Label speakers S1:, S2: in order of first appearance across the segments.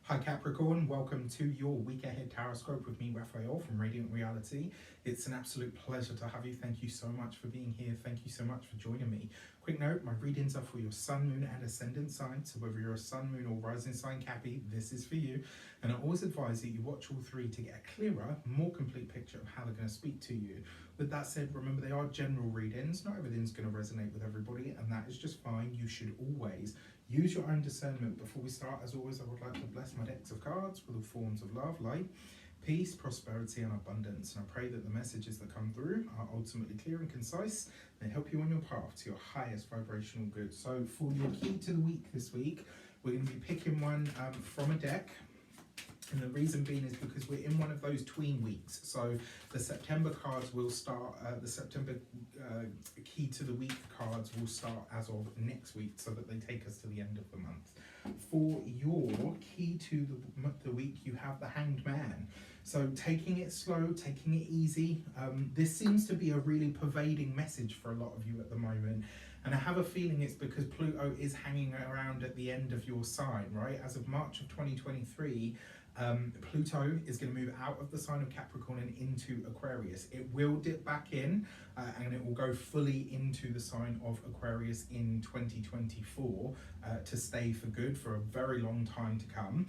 S1: Hi Capricorn, welcome to your week ahead tarot with me, Raphael from Reydiant Reality. It's an absolute pleasure to have you. Thank you so much for being here. Thank you so much for joining me. Quick note, my readings are for your sun, moon and ascendant sign. So whether you're a sun, moon or rising sign Cappy, this is for you. And I always advise that you watch all three to get a clearer, more complete picture of how they're going to speak to you. With that said, remember they are general readings. Not everything's going to resonate with everybody, and that is just fine. You should always use your own discernment. Before we start, as always, I would like to bless my decks of cards with the forms of love, light, peace, prosperity and abundance. And I pray that the messages that come through are ultimately clear and concise and help you on your path to your highest vibrational good. So for your key to the week this week, we're going to be picking one from a deck. And the reason being is because we're in one of those tween weeks. So the September cards will start, the September key to the week cards will start as of next week so that they take us to the end of the month. For your key to the week, you have the Hanged Man. So taking it slow, taking it easy. This seems to be a really pervading message for a lot of you at the moment. And I have a feeling it's because Pluto is hanging around at the end of your sign, right? As of March of 2023, Pluto is going to move out of the sign of Capricorn and into Aquarius. It will dip back in and it will go fully into the sign of Aquarius in 2024 to stay for good for a very long time to come.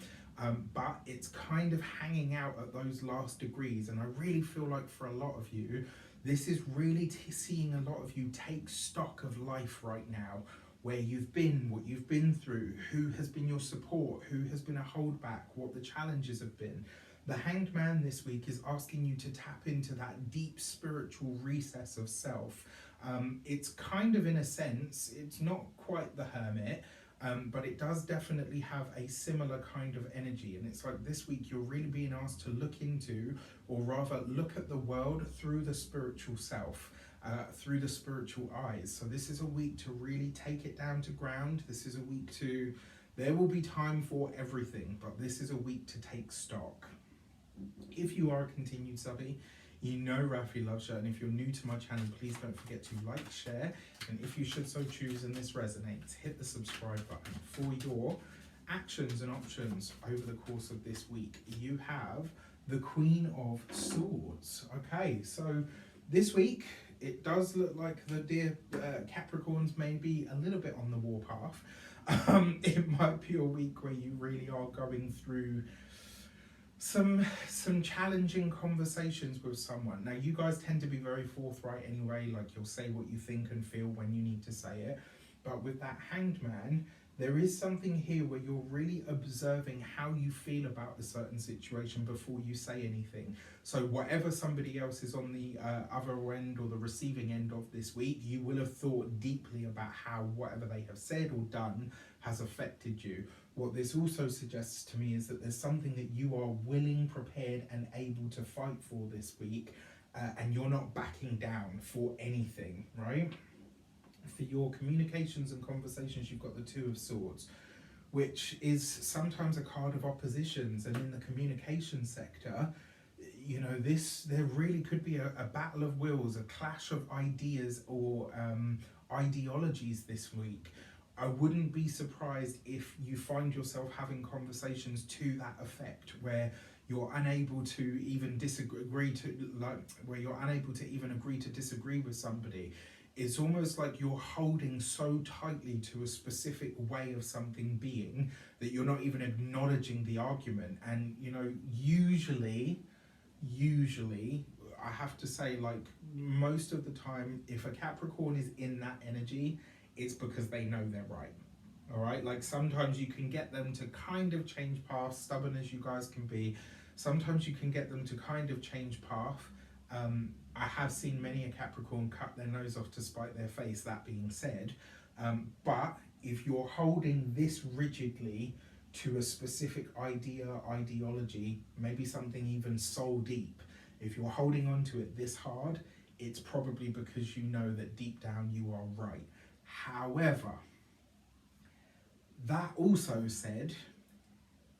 S1: But it's kind of hanging out at those last degrees, and I really feel like for a lot of you, this is really seeing a lot of you take stock of life right now, where you've been, what you've been through, who has been your support, who has been a holdback, what the challenges have been. The Hanged Man this week is asking you to tap into that deep spiritual recess of self. It's kind of, in a sense, it's not quite the Hermit, but it does definitely have a similar kind of energy. And it's like this week you're really being asked to look into, or rather look at the world through the spiritual self. Through the spiritual eyes. So this is a week to really take it down to ground. This is a week to, there will be time for everything, but this is a week to take stock. If you are a continued subby, you know Rafi loves you, and if you're new to my channel, please don't forget to like, share, and if you should so choose and this resonates, hit the subscribe button. For your actions and options over the course of this week, you have the Queen of Swords. Okay, so this week, it does look like the dear Capricorns may be a little bit on the warpath. It might be a week where you really are going through some challenging conversations with someone. Now, you guys tend to be very forthright anyway, like you'll say what you think and feel when you need to say it. But with that Hanged Man, there is something here where you're really observing how you feel about a certain situation before you say anything. So whatever somebody else is on the other end or the receiving end of this week, you will have thought deeply about how whatever they have said or done has affected you. What this also suggests to me is that there's something that you are willing, prepared and able to fight for this week, and you're not backing down for anything, right? For your communications and conversations, you've got the Two of Swords, which is sometimes a card of oppositions. And in the communication sector, you know, there really could be a battle of wills, a clash of ideas or ideologies this week. I wouldn't be surprised if you find yourself having conversations to that effect, where you're unable to even where you're unable to even agree to disagree with somebody. It's almost like you're holding so tightly to a specific way of something being that you're not even acknowledging the argument. And, you know, usually, I have to say, like, most of the time, if a Capricorn is in that energy, it's because they know they're right. All right? Like, sometimes you can get them to kind of change path, stubborn as you guys can be. Sometimes you can get them to kind of change path. I have seen many a Capricorn cut their nose off to spite their face, that being said. But if you're holding this rigidly to a specific ideology, maybe something even soul deep, if you're holding on to it this hard, it's probably because you know that deep down you are right. However, that also said,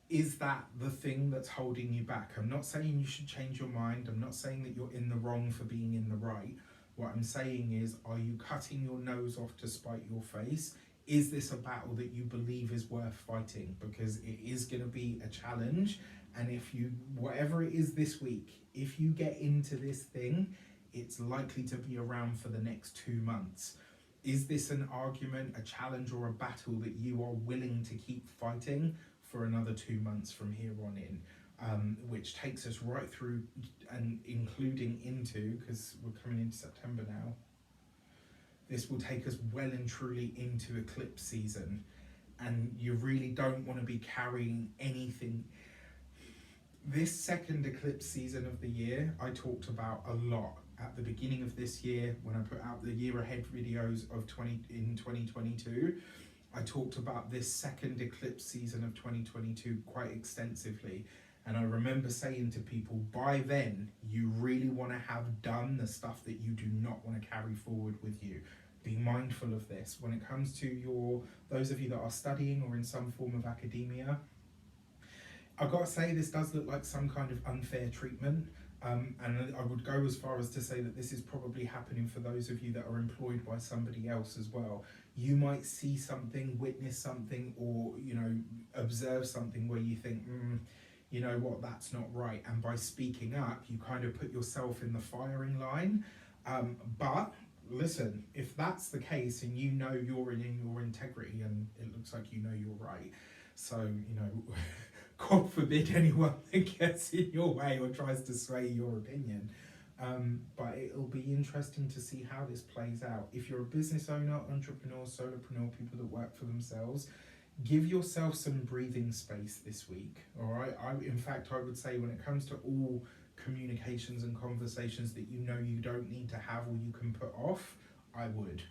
S1: is that the thing that's holding you back? I'm not saying you should change your mind. I'm not saying that you're in the wrong for being in the right. What I'm saying is, are you cutting your nose off to spite your face? is this a battle that you believe is worth fighting? Because it is going to be a challenge. And if you, whatever it is this week, if you get into this thing, it's likely to be around for the next 2 months. Is this an argument, a challenge, or a battle that you are willing to keep fighting for another 2 months from here on in? Which takes us right through and including into, because we're coming into September now, this will take us well and truly into eclipse season. And you really don't want to be carrying anything. This second eclipse season of the year, I talked about a lot at the beginning of this year when I put out the year ahead videos of 2022. I talked about this second eclipse season of 2022 quite extensively. And I remember saying to people, by then, you really want to have done the stuff that you do not want to carry forward with you. Be mindful of this. When it comes to those of you that are studying or in some form of academia, I've got to say this does look like some kind of unfair treatment. And I would go as far as to say that this is probably happening for those of you that are employed by somebody else as well. You might see something, witness something, or observe something where you think, you know what, that's not right. And by speaking up, you kind of put yourself in the firing line. But listen, if that's the case and you know you're in your integrity and it looks like you know you're right, so God forbid anyone that gets in your way or tries to sway your opinion. But it'll be interesting to see how this plays out. If you're a business owner, entrepreneur, solopreneur, people that work for themselves, give yourself some breathing space this week, all right? In fact, I would say when it comes to all communications and conversations that you don't need to have or you can put off, I would.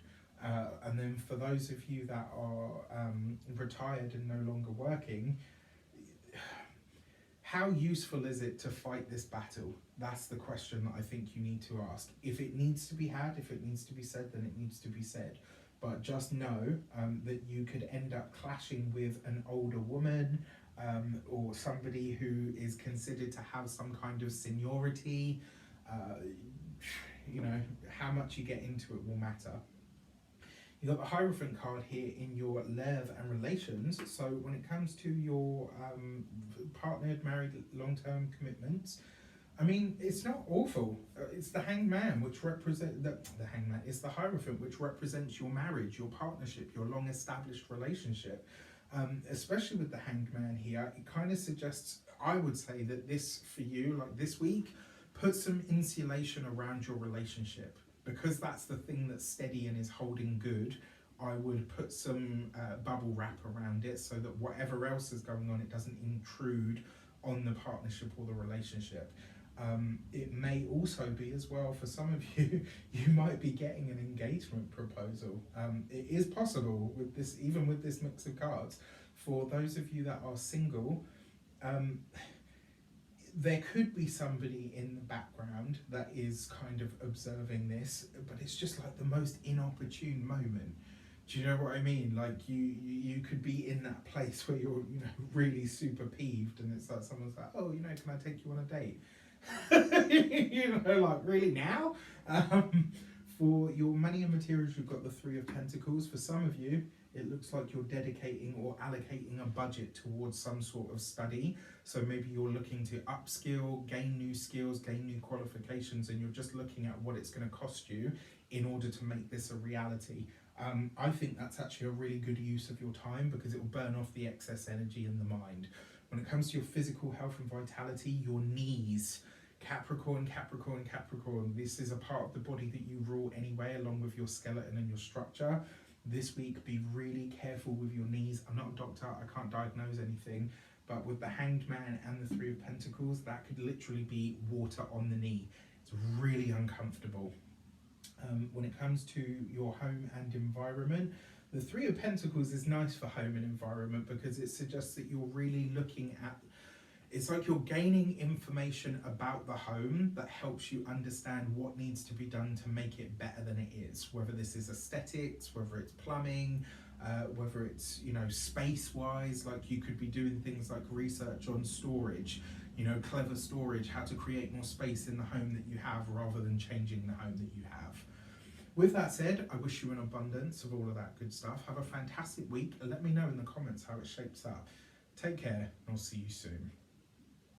S1: And then for those of you that are retired and no longer working, how useful is it to fight this battle? That's the question that I think you need to ask. If it needs to be had, if it needs to be said, then it needs to be said. But just know that you could end up clashing with an older woman or somebody who is considered to have some kind of seniority. How much you get into it will matter. You've got the Hierophant card here in your love and relations. So when it comes to your partnered, married, long-term commitments, I mean, it's not awful. It's the Hanged Man, which represents the Hanged Man. It's the Hierophant, which represents your marriage, your partnership, your long-established relationship. Especially with the Hanged Man here, it kind of suggests, I would say, that this for you, like this week, put some insulation around your relationship. Because that's the thing that's steady and is holding good, I would put some bubble wrap around it so that whatever else is going on, it doesn't intrude on the partnership or the relationship. It may also be as well, for some of you, you might be getting an engagement proposal. It is possible with this, even with this mix of cards. For those of you that are single, there could be somebody in the background that is kind of observing this, but it's just like the most inopportune moment. Do you know what I mean? Like you could be in that place where you're really super peeved, and it's like someone's like, oh, can I take you on a date? Like really now? For your money and materials, you've got the Three of Pentacles. For some of you, it looks like you're dedicating or allocating a budget towards some sort of study. So maybe you're looking to upskill, gain new skills, gain new qualifications, and you're just looking at what it's going to cost you in order to make this a reality. I think that's actually a really good use of your time because it will burn off the excess energy in the mind. When it comes to your physical health and vitality, your knees, Capricorn, Capricorn, Capricorn. This is a part of the body that you rule anyway, along with your skeleton and your structure. This week, be really careful with your knees. I'm not a doctor, I can't diagnose anything, but with the Hanged Man and the Three of Pentacles, that could literally be water on the knee. It's really uncomfortable. When it comes to your home and environment, the Three of Pentacles is nice for home and environment because it suggests that you're really looking at, it's like you're gaining information about the home that helps you understand what needs to be done to make it better than it is. Whether this is aesthetics, whether it's plumbing, whether it's, space-wise, like you could be doing things like research on storage, clever storage, how to create more space in the home that you have rather than changing the home that you have. With that said, I wish you an abundance of all of that good stuff. Have a fantastic week and let me know in the comments how it shapes up. Take care and I'll see you soon.